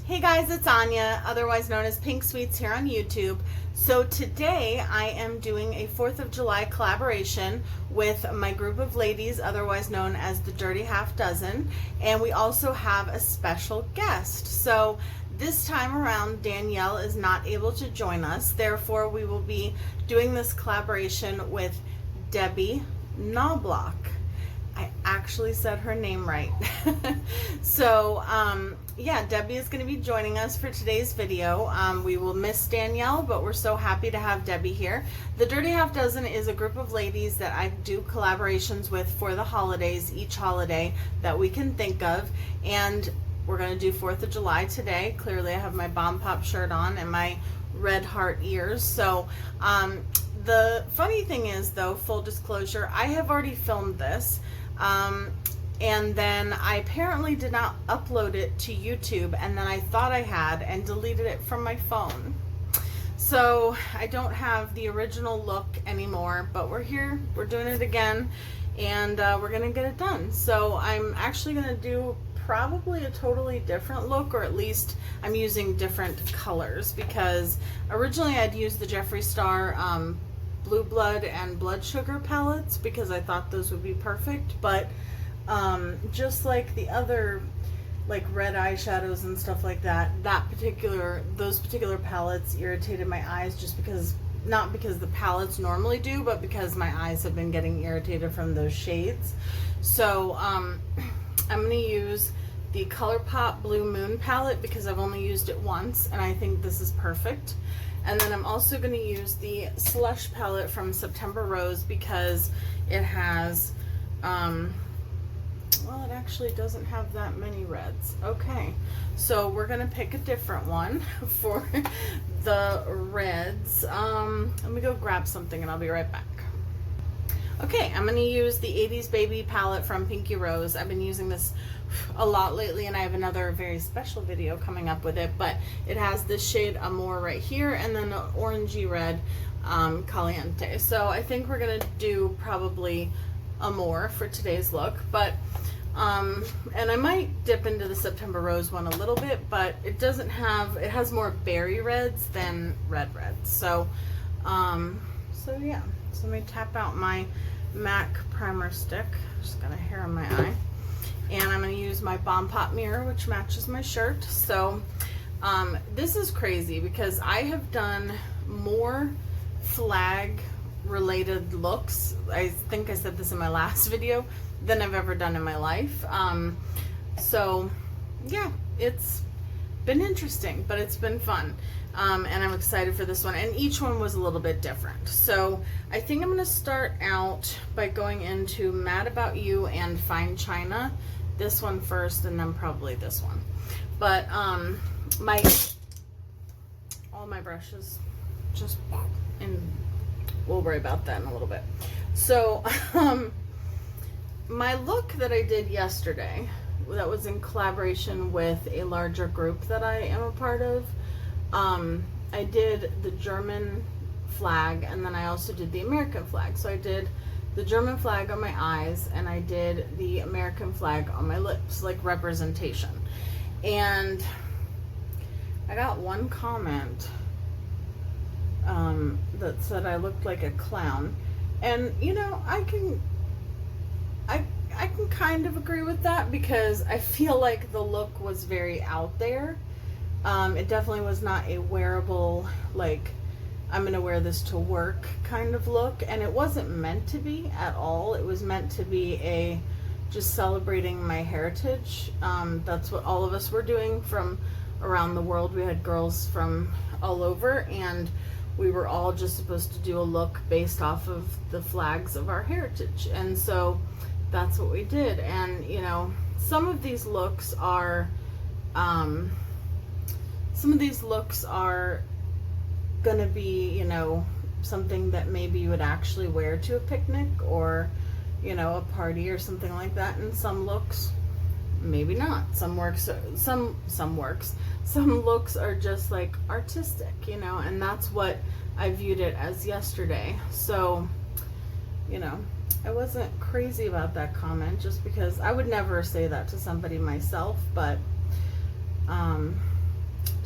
Hey guys, it's Anya, otherwise known as Pink Sweets here on YouTube. So today I am doing a 4th of July collaboration with my group of ladies, otherwise known as the Dirty Half Dozen, and we also have a special guest. So this time around, Danielle is not able to join us, therefore we will be doing this collaboration with Debbie Knoblauch. I actually said her name right. So yeah, Debbie is going to be joining us for today's video. We will miss Danielle, but we're so happy to have Debbie here. The Dirty Half Dozen is a group of ladies that I do collaborations with for the holidays, each holiday that we can think of. And we're going to do 4th of July today. Clearly I have my Bomb Pop shirt on and my red heart ears. So the funny thing is though, full disclosure, I have already filmed this. And then I apparently did not upload it to YouTube, and then I thought I had and deleted it from my phone. So I don't have the original look anymore, but we're here, we're doing it again, and we're gonna get it done. So I'm actually gonna do probably a totally different look, or at least I'm using different colors, because originally I'd used the Jeffree Star Blue Blood and Blood Sugar palettes because I thought those would be perfect, but just like the other like red eyeshadows and stuff like that, those particular palettes irritated my eyes, just because, not because the palettes normally do, but because my eyes have been getting irritated from those shades. So I'm going to use the Colourpop Blue Moon palette because I've only used it once and I think this is perfect. And then I'm also going to use the Slush palette from September Rose because it has, well, it actually doesn't have that many reds. Okay, so we're going to pick a different one for the reds. Let me go grab something and I'll be right back. Okay, I'm going to use the 80s Baby palette from Pinky Rose. I've been using this a lot lately and I have another very special video coming up with it, but it has this shade Amore right here and then an orangey red Caliente. So I think we're going to do probably Amore for today's look, but and I might dip into the September Rose one a little bit, but it doesn't have, it has more berry reds than red reds. So so yeah, so let me tap out my MAC primer stick. Just got a hair on my eye. And I'm going to use my Bomb Pop mirror, which matches my shirt. So this is crazy because I have done more flag related looks, I think I said this in my last video, than I've ever done in my life. So yeah, it's been interesting, but it's been fun. And I'm excited for this one, and each one was a little bit different. So I think I'm going to start out by going into Mad About You and Fine China, this one first and then probably this one. But all my brushes just, and we'll worry about that in a little bit. So my look that I did yesterday, that was in collaboration with a larger group that I am a part of, I did the German flag and then I also did the American flag. So I did the German flag on my eyes and I did the American flag on my lips, like representation. And I got one comment that said I looked like a clown, and you know, I can kind of agree with that because I feel like the look was very out there. It definitely was not a wearable, like, I'm gonna wear this to work kind of look, and it wasn't meant to be at all. It was meant to be a just celebrating my heritage. That's what all of us were doing from around the world. We had girls from all over and we were all just supposed to do a look based off of the flags of our heritage, and so that's what we did. And you know, some of these looks are gonna be, you know, something that maybe you would actually wear to a picnic or, you know, a party or something like that. And some looks maybe not. Some looks are just like artistic, you know, and that's what I viewed it as yesterday. So, you know, I wasn't crazy about that comment just because I would never say that to somebody myself, but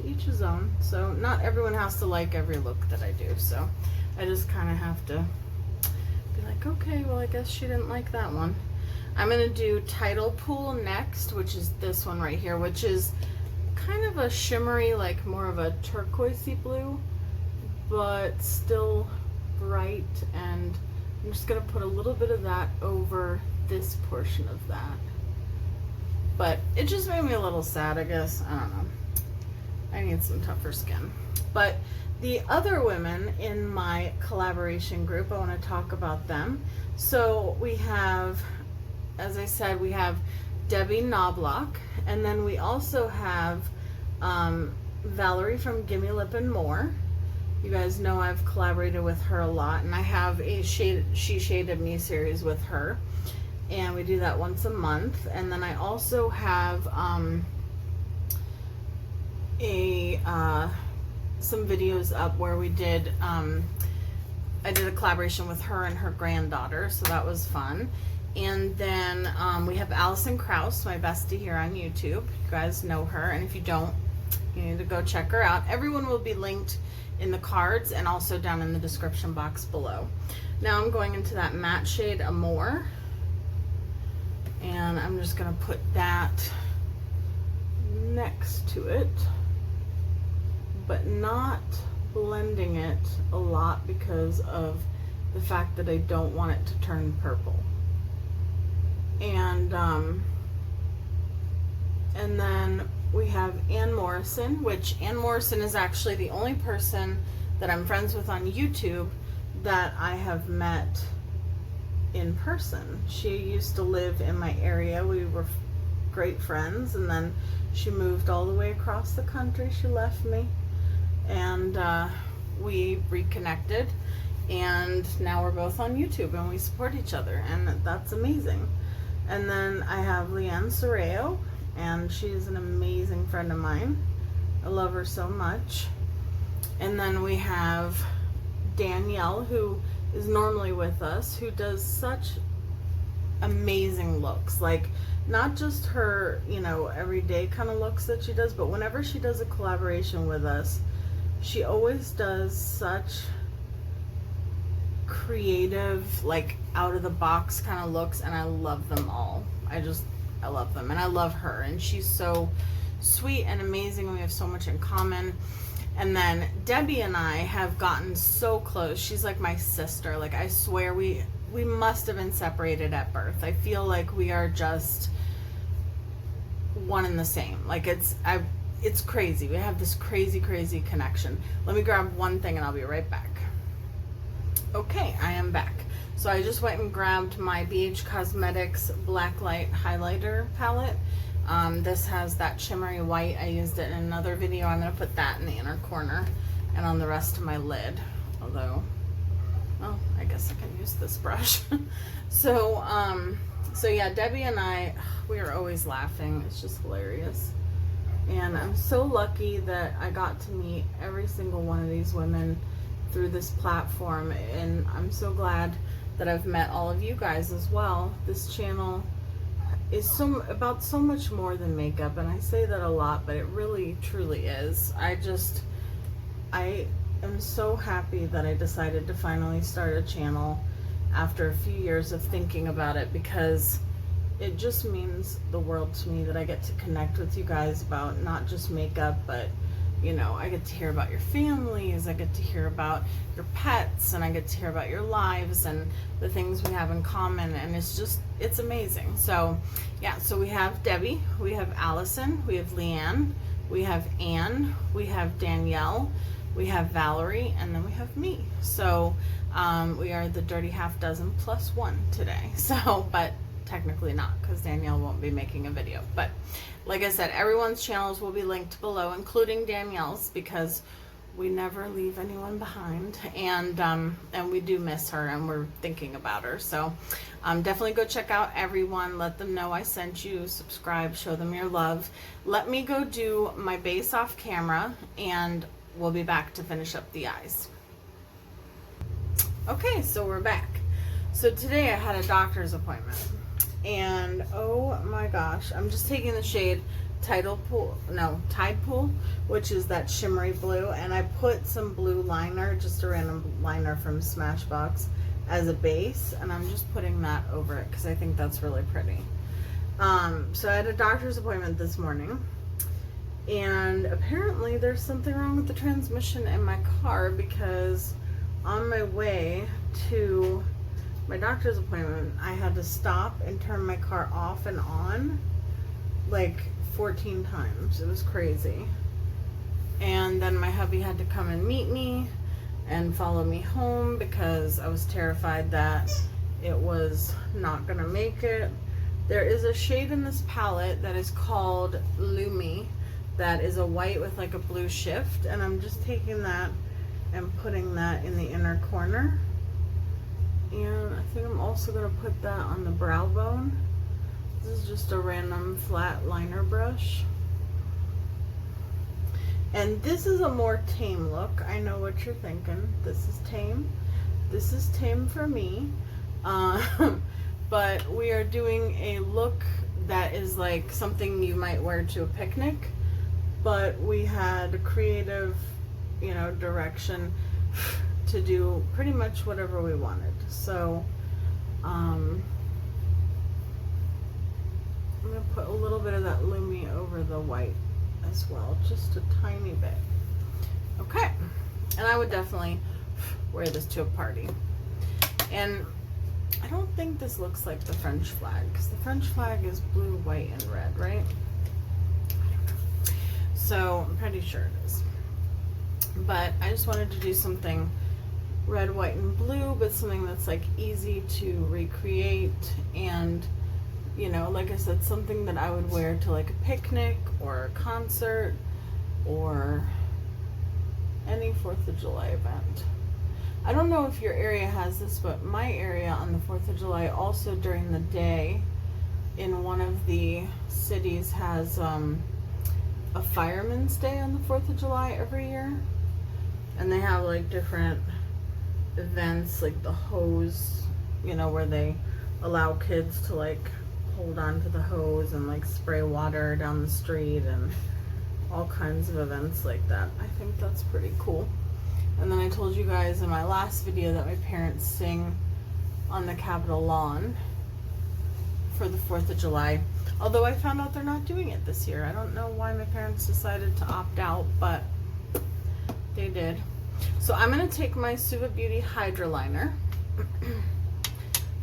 to each his own. So not everyone has to like every look that I do. So I just kind of have to be like, okay, well, I guess she didn't like that one. I'm going to do Tidal Pool next, which is this one right here, which is kind of a shimmery, like more of a turquoisey blue, but still bright. And I'm just going to put a little bit of that over this portion of that. But it just made me a little sad, I guess. I don't know. I need some tougher skin. But the other women in my collaboration group, I want to talk about them. So we have, as I said, we have Debbie Knoblauch, and then we also have Valerie from Gimme Lip More. You guys know I've collaborated with her a lot, and I have a She Shaded Me series with her, and we do that once a month. And then I also have some videos up where we did I did a collaboration with her and her granddaughter, so that was fun. And then we have Allyson Krauss, my bestie here on YouTube. You guys know her, and if you don't, you need to go check her out. Everyone will be linked in the cards and also down in the description box below. Now I'm going into that matte shade Amore, and I'm just going to put that next to it, but not blending it a lot because of the fact that I don't want it to turn purple. And then we have Aynne Morison, which Aynne Morison is actually the only person that I'm friends with on YouTube that I have met in person. She used to live in my area. We were great friends, and then she moved all the way across the country. She left me, and we reconnected, and now we're both on YouTube and we support each other, and that's amazing. And then I have Leann Serao, and she's an amazing friend of mine. I love her so much. And then we have Danielle, who is normally with us, who does such amazing looks. Like, not just her, you know, everyday kind of looks that she does, but whenever she does a collaboration with us, she always does such creative, like out of the box kind of looks, and I love them all. I love them, and I love her, and she's so sweet and amazing, and we have so much in common. And then Debbie and I have gotten so close. She's like my sister. Like, I swear we must have been separated at birth. I feel like we are just one and the same. Like, it's crazy. We have this crazy connection. Let me grab one thing and I'll be right back. Okay, I am back. So I just went and grabbed my BH Cosmetics Blacklight Highlighter palette. This has that shimmery white. I used it in another video. I'm going to put that in the inner corner and on the rest of my lid. Although, well, I guess I can use this brush. So yeah, Debbie and I, we are always laughing. It's just hilarious. And I'm so lucky that I got to meet every single one of these women through this platform, and I'm so glad that I've met all of you guys as well. This channel is about so much more than makeup, and I say that a lot, but it really truly is. I am so happy that I decided to finally start a channel after a few years of thinking about it, because it just means the world to me that I get to connect with you guys about not just makeup, but, you know, I get to hear about your families, I get to hear about your pets, and I get to hear about your lives and the things we have in common, and it's amazing. So yeah, so we have Debbie, we have Allyson, we have Leann, we have Aynne, we have Danielle, we have Valerie, and then we have me. So we are the dirty half dozen plus one today. So, but technically not, because Danielle won't be making a video. But like I said, everyone's channels will be linked below, including Danielle's, because we never leave anyone behind, and we do miss her, and we're thinking about her. So definitely go check out everyone. Let them know I sent you. Subscribe, show them your love. Let me go do my base off camera, and we'll be back to finish up the eyes. Okay, so we're back. So today I had a doctor's appointment, and oh my gosh, I'm just taking the shade Tide Pool, which is that shimmery blue, and I put some blue liner, just a random liner from Smashbox, as a base, and I'm just putting that over it because I think that's really pretty. So I had a doctor's appointment this morning, and apparently there's something wrong with the transmission in my car, because on my way to my doctor's appointment, I had to stop and turn my car off and on like 14 times. It was crazy. And then my hubby had to come and meet me and follow me home because I was terrified that it was not gonna make it. There is a shade in this palette that is called Lumi, that is a white with like a blue shift, and I'm just taking that and putting that in the inner corner. And I think I'm also gonna put that on the brow bone. This is just a random flat liner brush. And this is a more tame look. I know what you're thinking. This is tame. This is tame for me. But we are doing a look that is like something you might wear to a picnic. But we had creative, you know, direction to do pretty much whatever we wanted. So, I'm gonna put a little bit of that Lumi over the white as well, just a tiny bit. Okay, and I would definitely wear this to a party. And I don't think this looks like the French flag, because the French flag is blue, white, and red, right? I don't know. So I'm pretty sure it is. But I just wanted to do something red, white, and blue, but something that's like easy to recreate, and you know, like I said, something that I would wear to like a picnic or a concert or any 4th of July event. I don't know if your area has this, but my area on the 4th of July, also during the day, in one of the cities has a Fireman's Day on the 4th of July every year. And they have like different events, like the hose, you know, where they allow kids to like hold on to the hose and like spray water down the street, and all kinds of events like that. I think that's pretty cool. And then I told you guys in my last video that my parents sing on the Capitol lawn for the 4th of July. Although I found out they're not doing it this year. I don't know why my parents decided to opt out, but they did. So I'm going to take my Suva Beauty Hydra Liner,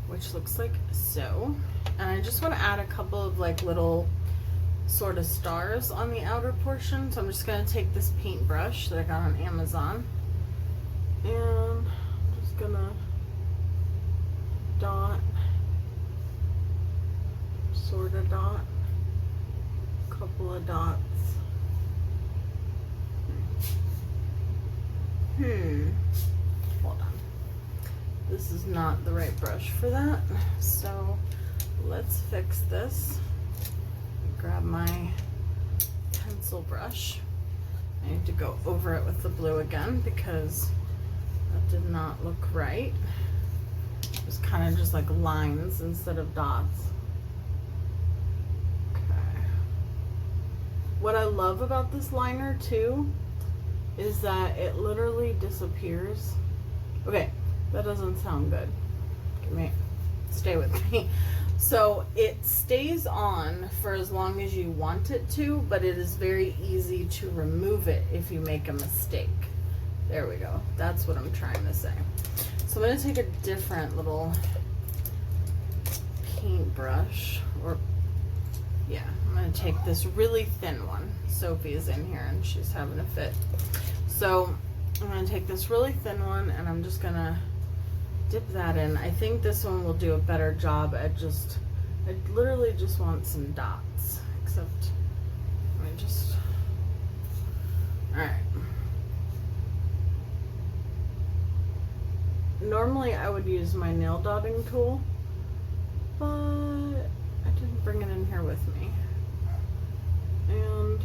which looks like so. And I just want to add a couple of like little sort of stars on the outer portion. So I'm just going to take this paintbrush that I got on Amazon, and I'm just going to dot, sort of dot, a couple of dots. Hold on. This is not the right brush for that. So let's fix this. Grab my pencil brush. I need to go over it with the blue again because that did not look right. It was kind of just like lines instead of dots. Okay. What I love about this liner too is that it literally disappears. Okay, that doesn't sound good. Stay with me. So it stays on for as long as you want it to, but it is very easy to remove it if you make a mistake. There we go. That's what I'm trying to say. So I'm going to take a different little paintbrush, or yeah, I'm going to take this really thin one. Sophie is in here and she's having a fit. So I'm going to take this really thin one and I'm just going to dip that in. I think this one will do a better job at just, I literally just want some dots, except, let me just, alright. Normally I would use my nail dotting tool, but I didn't bring it in here with me. And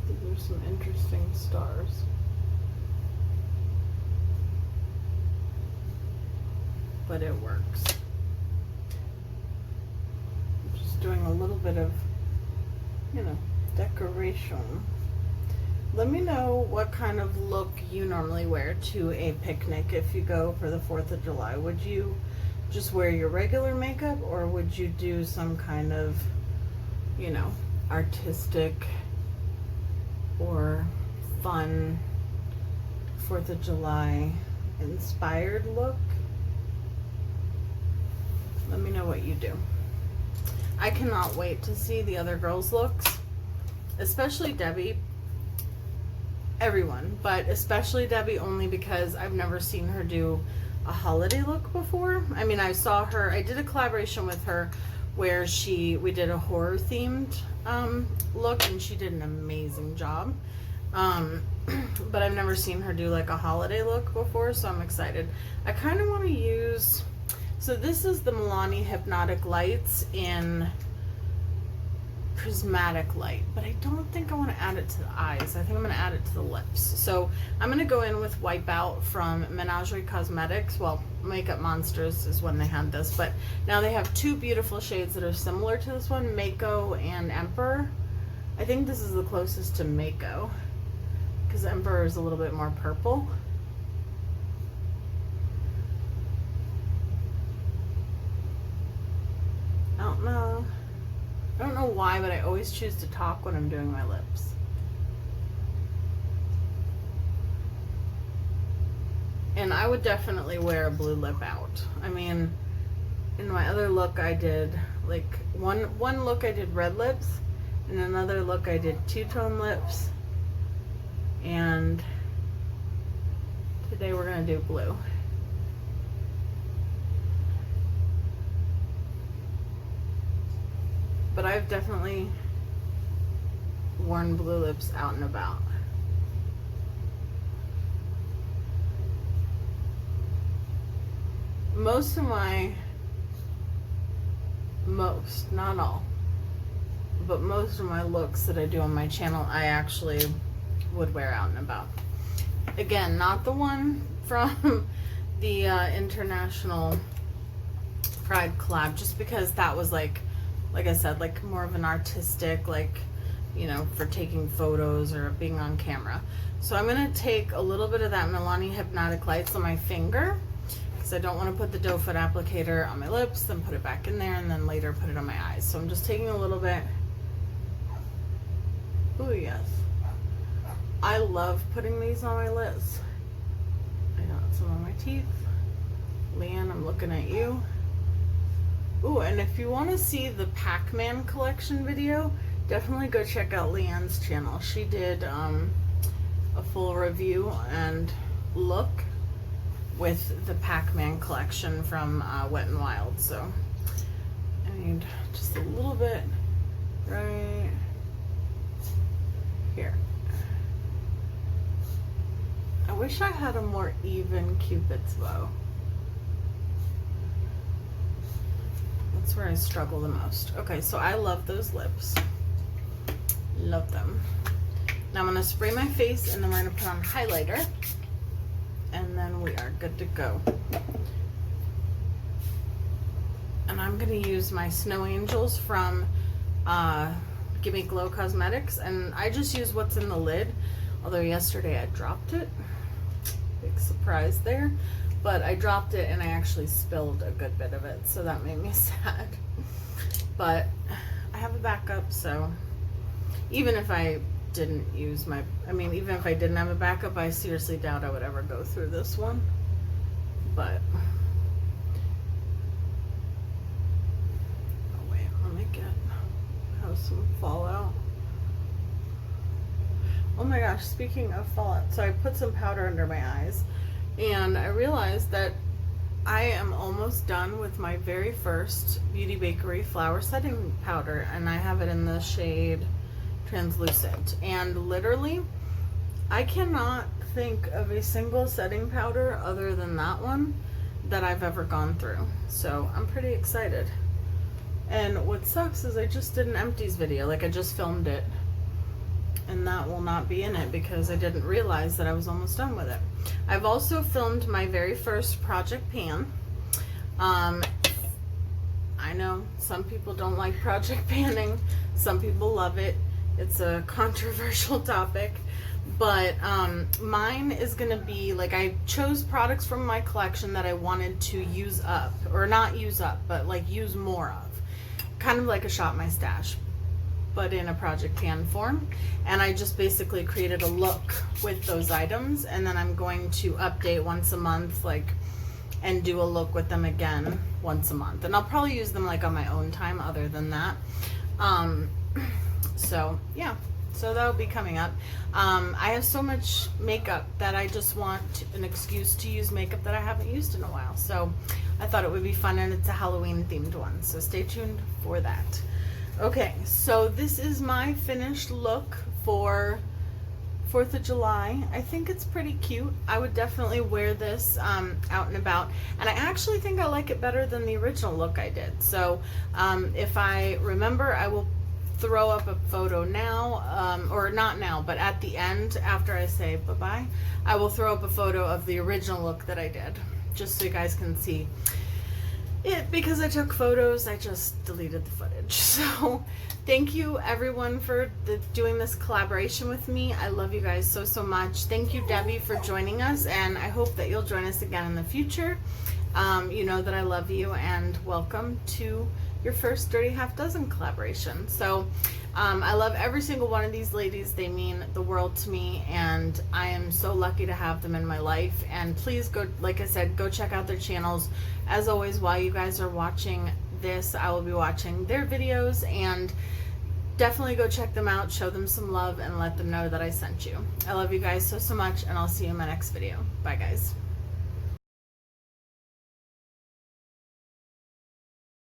these are some interesting stars. . 'Cause but it works. I'm just doing a little bit of, you know, decoration. Let me know what kind of look you normally wear to a picnic if you go for the 4th of July. Would you just wear your regular makeup, or would you do some kind of, you know, artistic or fun 4th of July inspired look? Let me know what you do. I cannot wait to see the other girls' looks, especially Debbie. Everyone, but especially Debbie, only because I've never seen her do a holiday look before. I mean, I saw her, I did a collaboration with her where we did a horror themed look, and she did an amazing job. But I've never seen her do like a holiday look before, so I'm excited. I kind of want to use, so this is the Milani Hypnotic Lights in Prismatic Light, but I don't think I want to add it to the eyes. I think I'm going to add it to the lips. So I'm going to go in with Wipeout from Menagerie Cosmetics. Well, Makeup Monsters is when they had this, but now they have two beautiful shades that are similar to this one, Mako and Emperor. I think this is the closest to Mako, because Emperor is a little bit more purple. I don't know why, but I always choose to talk when I'm doing my lips. And I would definitely wear a blue lip out. I mean, in my other look I did, like, one look I did red lips, and another look I did two-tone lips, and today we're gonna do blue. But I've definitely worn blue lips out and about. Not all, but most of my looks that I do on my channel, I actually would wear out and about. Again, not the one from the International Pride collab, just because that was like I said, like more of an artistic, like, you know, for taking photos or being on camera. So I'm going to take a little bit of that Milani Hypnotic Lights on my finger, because I don't want to put the doe foot applicator on my lips, then put it back in there, and then later put it on my eyes. So I'm just taking a little bit. Oh yes. I love putting these on my lips. I got some on my teeth. Leann, I'm looking at you. Ooh, and if you want to see the Pac-Man collection video, definitely go check out Leann's channel. She did a full review and look with the Pac-Man collection from Wet n Wild. So I need just a little bit right here. I wish I had a more even Cupid's bow. That's where I struggle the most. Okay, so I love those lips. Love them. Now I'm going to spray my face, and then we're going to put on highlighter, and then we are good to go. And I'm going to use my Snow Angels from Gimme Glow Cosmetics, and I just use what's in the lid, although yesterday I dropped it. Big surprise there. But I dropped it and I actually spilled a good bit of it, so that made me sad. But I have a backup, so even if I didn't use my, even if I didn't have a backup, I seriously doubt I would ever go through this one. But, oh wait, let me have some fallout. Oh my gosh, speaking of fallout, so I put some powder under my eyes. And I realized that I am almost done with my very first Beauty Bakery Flower Setting Powder, and I have it in the shade Translucent. And literally, I cannot think of a single setting powder other than that one that I've ever gone through. So I'm pretty excited. And what sucks is I just did an empties video, like I just filmed it. And that will not be in it because I didn't realize that I was almost done with it. I've also filmed my very first Project Pan. I know some people don't like project panning, some people love it. It's a controversial topic, but mine is gonna be like, I chose products from my collection that I wanted to use up, or not use up, but like use more of, kind of like a shop my stash, but in a project pan form. And I just basically created a look with those items, and then I'm going to update once a month, like, and do a look with them again once a month. And I'll probably use them like on my own time other than that. So yeah, so that'll be coming up. I have so much makeup that I just want an excuse to use makeup that I haven't used in a while. So I thought it would be fun, and it's a Halloween themed one. So stay tuned for that. Okay, so this is my finished look for 4th of July. I think it's pretty cute. I would definitely wear this out and about, and I actually think I like it better than the original look I did. So if I remember, I will throw up a photo now, or not now, but at the end after I say bye-bye, I will throw up a photo of the original look that I did, just so you guys can see it. Because I took photos, I just deleted the footage. So thank you everyone for doing this collaboration with me. I love you guys so, so much. Thank you, Debbie, for joining us, and I hope that you'll join us again in the future. You know that I love you, and welcome to your first Dirty Half Dozen collaboration. So I love every single one of these ladies. They mean the world to me, and I am so lucky to have them in my life. And please go, like I said, go check out their channels. As always, while you guys are watching this, I will be watching their videos, and definitely go check them out, show them some love, and let them know that I sent you. I love you guys so, so much, and I'll see you in my next video. Bye, guys.